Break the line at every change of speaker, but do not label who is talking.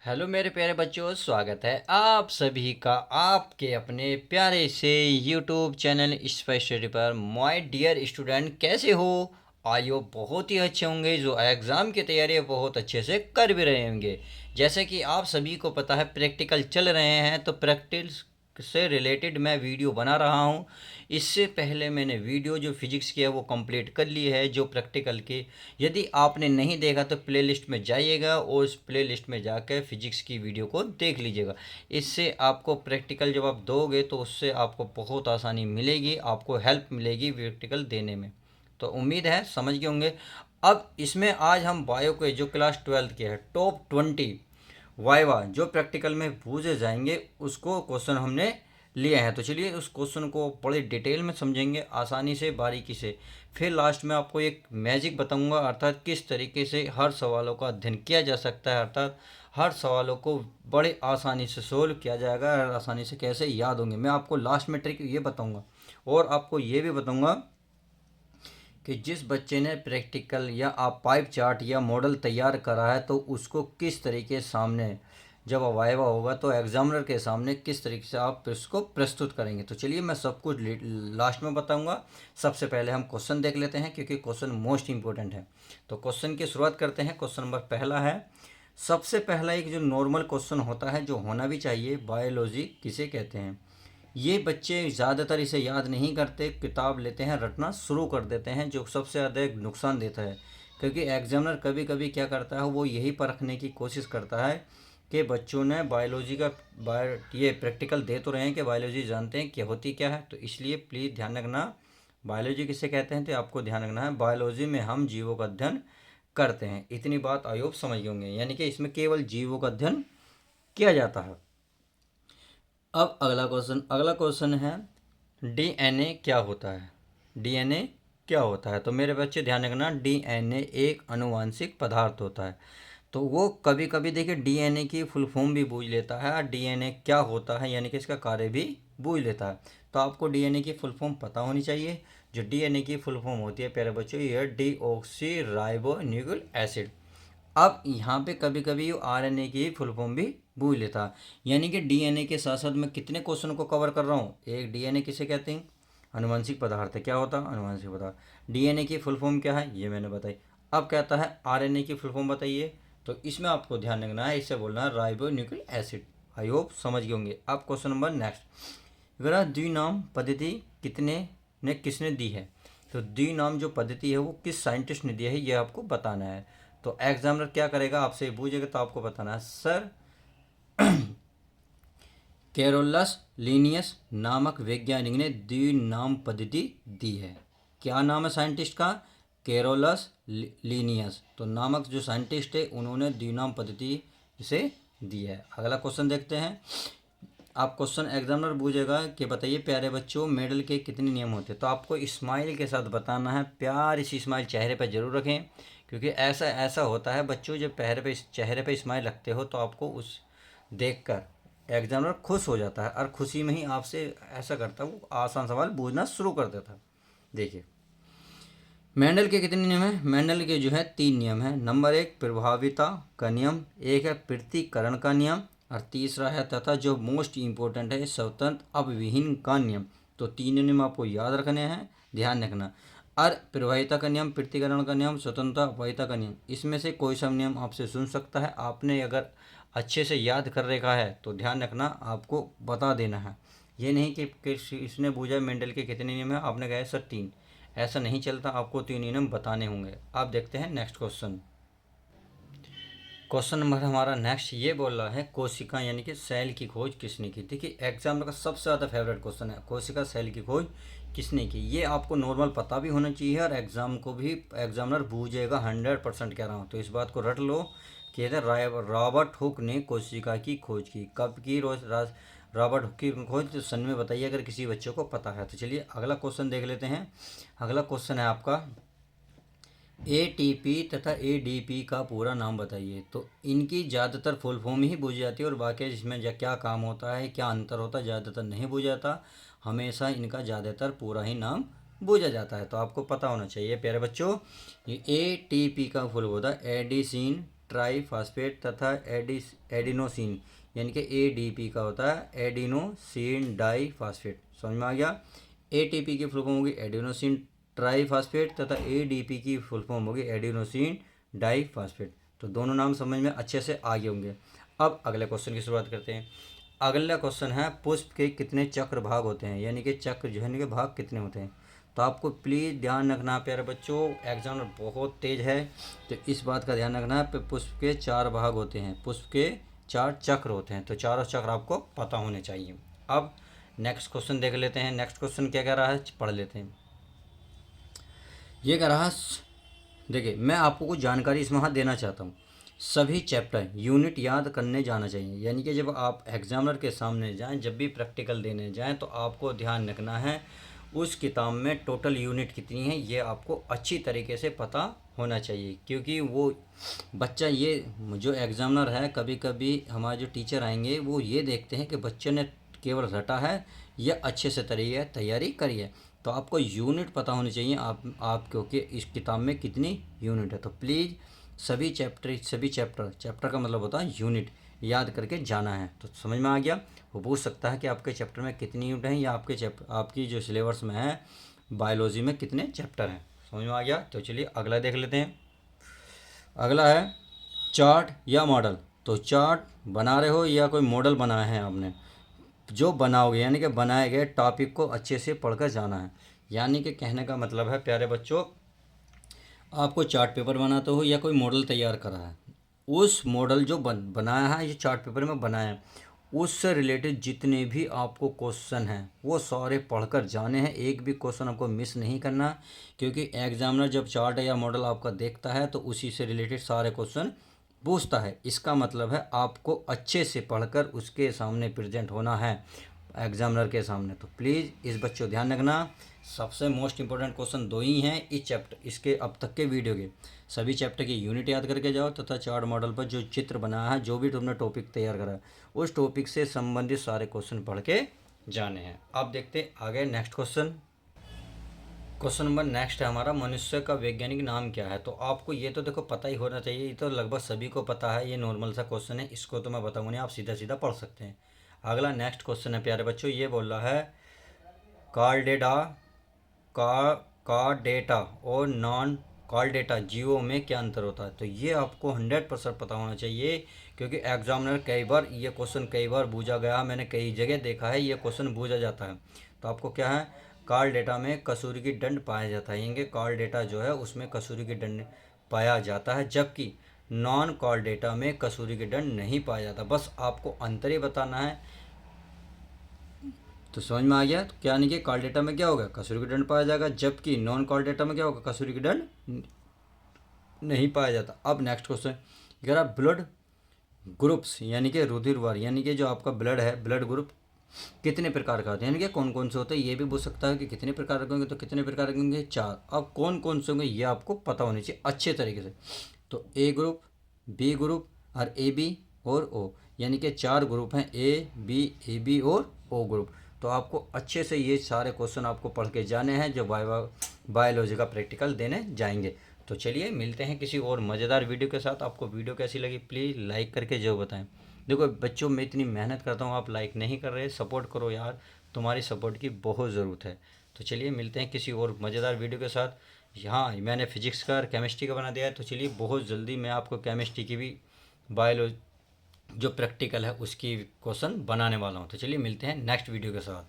Hello मेरे प्यारे बच्चों, स्वागत है आप सभी का आपके अपने प्यारे से यूट्यूब चैनल स्टडी पर। माय डियर स्टूडेंट, कैसे हो? आई होप बहुत ही अच्छे होंगे, जो एग्ज़ाम की तैयारी बहुत अच्छे से कर भी रहे होंगे। जैसे कि आप सभी को पता है, प्रैक्टिकल चल रहे हैं, तो प्रैक्टिस से रिलेटेड मैं वीडियो बना रहा हूँ। इससे पहले मैंने वीडियो जो फिजिक्स की है वो कंप्लीट कर ली है, जो प्रैक्टिकल की। यदि आपने नहीं देखा तो प्लेलिस्ट में जाइएगा और उस प्लेलिस्ट में जाकर फिजिक्स की वीडियो को देख लीजिएगा। इससे आपको प्रैक्टिकल जब आप दोगे तो उससे आपको बहुत आसानी मिलेगी, आपको हेल्प मिलेगी प्रैक्टिकल देने में। तो उम्मीद है समझ गए होंगे। अब इसमें आज हम बायो के जो क्लास 12 के है टॉप 20 वाइवा जो प्रैक्टिकल में पूछे जाएंगे उसको क्वेश्चन हमने लिए हैं। तो चलिए उस क्वेश्चन को बड़े डिटेल में समझेंगे, आसानी से, बारीकी से। फिर लास्ट में आपको एक मैजिक बताऊंगा, अर्थात किस तरीके से हर सवालों का अध्ययन किया जा सकता है, अर्थात हर सवालों को बड़े आसानी से सोल्व किया जाएगा और आसानी से कैसे याद होंगे। मैं आपको लास्ट में ट्रिक ये बताऊंगा और आपको ये भी बताऊंगा कि जिस बच्चे ने प्रैक्टिकल या आप पाइप चार्ट या मॉडल तैयार करा है तो उसको किस तरीके सामने जब वाइवा होगा तो एग्जामिनर के सामने किस तरीके से आप इसको प्रस्तुत करेंगे। तो चलिए मैं सब कुछ लास्ट में बताऊंगा। सबसे पहले हम क्वेश्चन देख लेते हैं क्योंकि क्वेश्चन मोस्ट इंपॉर्टेंट है। तो क्वेश्चन की शुरुआत करते हैं। क्वेश्चन नंबर पहला है, सबसे पहला एक जो नॉर्मल क्वेश्चन होता है जो होना भी चाहिए, बायोलॉजी किसे कहते हैं। ये बच्चे ज़्यादातर इसे याद नहीं करते, किताब लेते हैं, रटना शुरू कर देते हैं, जो सबसे ज़्यादा एक नुकसान देता है। क्योंकि एग्जामिनर कभी कभी क्या करता है, वो यही परखने की कोशिश करता है कि बच्चों ने बायोलॉजी का ये प्रैक्टिकल दे तो रहे हैं कि बायोलॉजी जानते हैं क्या होती क्या है। तो इसलिए प्लीज़ ध्यान रखना, बायोलॉजी किसे कहते हैं, तो आपको ध्यान रखना है बायोलॉजी में हम जीवों का अध्ययन करते हैं। इतनी बात आई होप समझ गए होंगे, यानी कि इसमें केवल जीवों का अध्ययन किया जाता है। अब अगला क्वेश्चन है, डीएनए क्या होता है। डीएनए क्या होता है? तो मेरे बच्चे ध्यान रखना, डीएनए एक आनुवांशिक पदार्थ होता है। तो वो कभी कभी देखिए डीएनए की फुल फॉर्म भी बूझ लेता है और डीएनए क्या होता है यानी कि इसका कार्य भी बूझ लेता है। तो आपको डीएनए की फुल फॉर्म पता होनी चाहिए। जो डीएनए की फुल फॉर्म होती है प्यारे बच्चों, ये डीऑक्सी राइबो न्यूक्लिक एसिड। अब यहाँ पे कभी कभी आरएनए की फुल फॉर्म भी भूल लेता, यानी कि डीएनए के साथ साथ मैं कितने क्वेश्चन को कवर कर रहा हूँ। एक, डीएनए किसे कहते हैं, अनुवांशिक पदार्थ है। क्या होता है अनुवांशिक पदार्थ। डीएनए की फुल फॉर्म क्या है ये मैंने बताई। अब कहता है आरएनए की फुल फॉर्म बताइए। तो इसमें आपको ध्यान रखना है, इससे बोलना है ribo nucleic acid. I hope समझ गए होंगे। अब क्वेश्चन नंबर नेक्स्ट, अगर द्विनाम पद्धति किसने दी है। तो द्विनाम जो पद्धति है वो किस साइंटिस्ट ने दी है ये आपको बताना है। तो एग्जामिनर क्या करेगा, आपसे पूछेगा तो आपको बताना है, सर कैरोलस लीनियस नामक वैज्ञानिक ने द्विनाम पद्धति दी है। क्या नाम है साइंटिस्ट का? Carolus Linnaeus. तो नामक जो साइंटिस्ट है उन्होंने द्विनाम पद्धति से दी है। अगला क्वेश्चन देखते हैं। आप क्वेश्चन एग्जामिनर पूछेगा कि बताइए प्यारे बच्चों, मेडल के कितने नियम होते हैं। तो आपको स्माइल के साथ बताना है, प्यार सी स्माइल चेहरे पर जरूर रखें, क्योंकि ऐसा ऐसा होता है बच्चों, जब चेहरे पे स्माइल रखते हो तो आपको उस देखकर एग्जामिनर खुश हो जाता है और खुशी में ही आपसे ऐसा करता है, वो आसान सवाल पूछना शुरू कर देता है। देखिए मेंडल के कितने नियम हैं। मेंडल के जो है 3 नियम हैं। नंबर 1 प्रभाविता का नियम, एक है पृथक्करण का नियम, और तीसरा है तथा जो मोस्ट इम्पोर्टेंट है स्वतंत्र अपविहीन का नियम। तो 3 नियम आपको याद रखने हैं, ध्यान रखना। और प्रभाविता का नियम, पृथक्करण का नियम, स्वतंत्रता अपवाहिता का नियम, इसमें से कोई सा नियम आपसे सुन सकता है। आपने अगर अच्छे से याद कर रखा है तो ध्यान रखना, आपको बता देना है। ये नहीं कि इसने पूछा मेंडल के कितने नियम है, आपने कहा सर 3। ऐसा नहीं चलता, आपको 3 नियम बताने होंगे। आप देखते हैं नेक्स्ट क्वेश्चन। क्वेश्चन नंबर हमारा नेक्स्ट ये बोल रहा है, कोशिका यानी कि सेल की खोज किसने की। देखिए एग्जाम का सबसे ज़्यादा फेवरेट क्वेश्चन है, कोशिका सेल की खोज किसने की। ये आपको नॉर्मल पता भी होना चाहिए और एग्जाम को भी एग्जामिनर बूझेगा, 100% कह रहा हूँ। तो इस बात को रट लो कि रॉबर्ट हुक ने कोशिका की खोज की। कब की रॉबर्ट हुक की खोज, तो सन में बताइए अगर किसी बच्चे को पता है। तो चलिए अगला क्वेश्चन देख लेते हैं। अगला क्वेश्चन है आपका, एटीपी तथा एडीपी का पूरा नाम बताइए। तो इनकी ज़्यादातर फुल फॉर्म ही पूछी जाती है और बाकी इसमें क्या काम होता है, क्या अंतर होता है, ज़्यादातर नहीं पूछा जाता। हमेशा इनका ज़्यादातर पूरा ही नाम पूछा जाता है। तो आपको पता होना चाहिए प्यारे बच्चों, ये एटीपी का फुल होता है एडिसिन ट्राईफॉस्फेट तथा एडिनोसिन यानी कि एडीपी का होता है एडिनोसिन डाईफॉस्फेट। समझ में आ गया। एटीपी की फुल फॉर्म होगी एडिनोसिन ट्राईफॉस्फेट तथा एडीपी की फुल फॉर्म होगी एडिनोसिन डाईफॉस्फेट। तो दोनों नाम समझ में अच्छे से आ गए होंगे। अब अगले क्वेश्चन की शुरुआत करते हैं। अगला क्वेश्चन है पुष्प के कितने चक्र भाग होते हैं, यानी कि चक्र जो है भाग कितने होते हैं। तो आपको प्लीज़ ध्यान रखना प्यारे बच्चों, एग्जामिनर बहुत तेज है तो इस बात का ध्यान रखना है। पुष्प के 4 भाग होते हैं, पुष्प के 4 चक्र होते हैं, तो चारों चक्र आपको पता होने चाहिए। अब नेक्स्ट क्वेश्चन देख लेते हैं। नेक्स्ट क्वेश्चन क्या कह रहा है, पढ़ लेते हैं। ये कह रहा है, देखिए मैं आपको कुछ जानकारी इसमें हाँ देना चाहता हूँ। सभी चैप्टर यूनिट याद करने जाना चाहिए, यानी कि जब आप एग्जामिनर के सामने जाएं, जब भी प्रैक्टिकल देने जाएं, तो आपको ध्यान रखना है उस किताब में टोटल यूनिट कितनी है ये आपको अच्छी तरीके से पता होना चाहिए। क्योंकि वो बच्चा, ये जो एग्जामिनर है, कभी कभी हमारे जो टीचर आएंगे वो ये देखते हैं कि बच्चे ने केवल रटा है या अच्छे से तैयारी करी है। तो आपको यूनिट पता होनी चाहिए आप क्योंकि इस किताब में कितनी यूनिट है। तो प्लीज़ सभी चैप्टर का मतलब होता है यूनिट, याद करके जाना है। तो समझ में आ गया। वो पूछ सकता है कि आपके चैप्टर में कितनी यूनिट हैं या आपकी जो सिलेबस में है बायोलॉजी में कितने चैप्टर हैं। समझ में आ गया। तो चलिए अगला देख लेते हैं। अगला है चार्ट या मॉडल। तो चार्ट बना रहे हो या कोई मॉडल बनाया है आपने, जो बनाओगे यानी कि बनाए गए टॉपिक को अच्छे से पढ़कर जाना है। यानी कि कहने का मतलब है प्यारे बच्चों, आपको चार्ट पेपर बनाते हो या कोई मॉडल तैयार करा है, उस मॉडल जो बनाया है, ये चार्ट पेपर में बनाया है, उससे रिलेटेड जितने भी आपको क्वेश्चन हैं वो सारे पढ़कर जाने हैं। एक भी क्वेश्चन आपको मिस नहीं करना, क्योंकि एग्जामिनर जब चार्ट या मॉडल आपका देखता है तो उसी से रिलेटेड सारे क्वेश्चन पूछता है। इसका मतलब है आपको अच्छे से पढ़कर उसके सामने प्रेजेंट होना है एग्जामिनर के सामने। तो प्लीज़ इस बच्चों ध्यान रखना, सबसे मोस्ट इंपॉर्टेंट क्वेश्चन 2 ही हैं इस चैप्टर, इसके अब तक के वीडियो के। सभी चैप्टर की यूनिट याद करके जाओ तथा चार्ट मॉडल पर जो चित्र बनाया है, जो भी तुमने टॉपिक तैयार करा है, उस टॉपिक से संबंधित सारे क्वेश्चन पढ़ के जाने हैं। अब देखते हैं आगे next question. Question number next है हमारा, मनुष्य का वैज्ञानिक नाम क्या है। तो आपको ये तो देखो पता ही होना चाहिए, ये तो लगभग सभी को पता है, ये नॉर्मल सा क्वेश्चन है, इसको तो मैं बताऊँगा नहीं, आप सीधा सीधा पढ़ सकते हैं। अगला नेक्स्ट क्वेश्चन है प्यारे बच्चों, ये बोल रहा है कार्डेटा का कार्डेटा और नॉन कार्डेटा जीवों में क्या अंतर होता है। तो ये आपको 100% पता होना चाहिए, क्योंकि एग्जामिनर कई बार ये क्वेश्चन कई बार पूछा गया, मैंने कई जगह देखा है ये क्वेश्चन पूछा जाता है। तो आपको क्या है, कार्डेटा में कसूरी की दंड पाया जाता है, यानी कार्डेटा जो है उसमें कसूरी की दंड पाया जाता है, जबकि नॉन कार्डेटा में कसूरी की दंड नहीं पाया जाता। बस आपको अंतर ही बताना है। तो समझ में आ गया। तो क्या नहीं कि कॉल डेटा में क्या होगा, कसूरी की दंड पाया जाएगा, जबकि नॉन कॉल डेटा में क्या होगा, कसूरी की दंड नहीं पाया जाता। अब नेक्स्ट क्वेश्चन, अगर आप ब्लड ग्रुप्स यानी कि रुधिरवार, यानी कि जो आपका ब्लड है, ब्लड ग्रुप कितने प्रकार का होता है, यानी कि कौन कौन से होते हैं, ये भी पूछ सकता है कि कितने प्रकार के होंगे। तो कितने प्रकार के होंगे, 4। अब कौन कौन से होंगे ये आपको पता होनी चाहिए अच्छे तरीके से। तो ए ग्रुप, बी ग्रुप और ए बी और ओ, यानी कि 4 ग्रुप हैं, ए बी और ओ ग्रुप। तो आपको अच्छे से ये सारे क्वेश्चन आपको पढ़ के जाने हैं जो बायोलॉजी का प्रैक्टिकल देने जाएंगे। तो चलिए मिलते हैं किसी और मज़ेदार वीडियो के साथ। आपको वीडियो कैसी लगी प्लीज़ लाइक करके जो बताएं। देखो बच्चों, मैं इतनी मेहनत करता हूँ, आप लाइक नहीं कर रहे, सपोर्ट करो यार, तुम्हारी सपोर्ट की बहुत ज़रूरत है। तो चलिए मिलते हैं किसी और मज़ेदार वीडियो के साथ। यहाँ मैंने फिजिक्स का और केमिस्ट्री का बना दिया है, तो चलिए बहुत जल्दी मैं आपको केमिस्ट्री की भी बायोलॉजी जो प्रैक्टिकल है उसकी क्वेश्चन बनाने वाला हूँ। तो चलिए मिलते हैं नेक्स्ट वीडियो के साथ।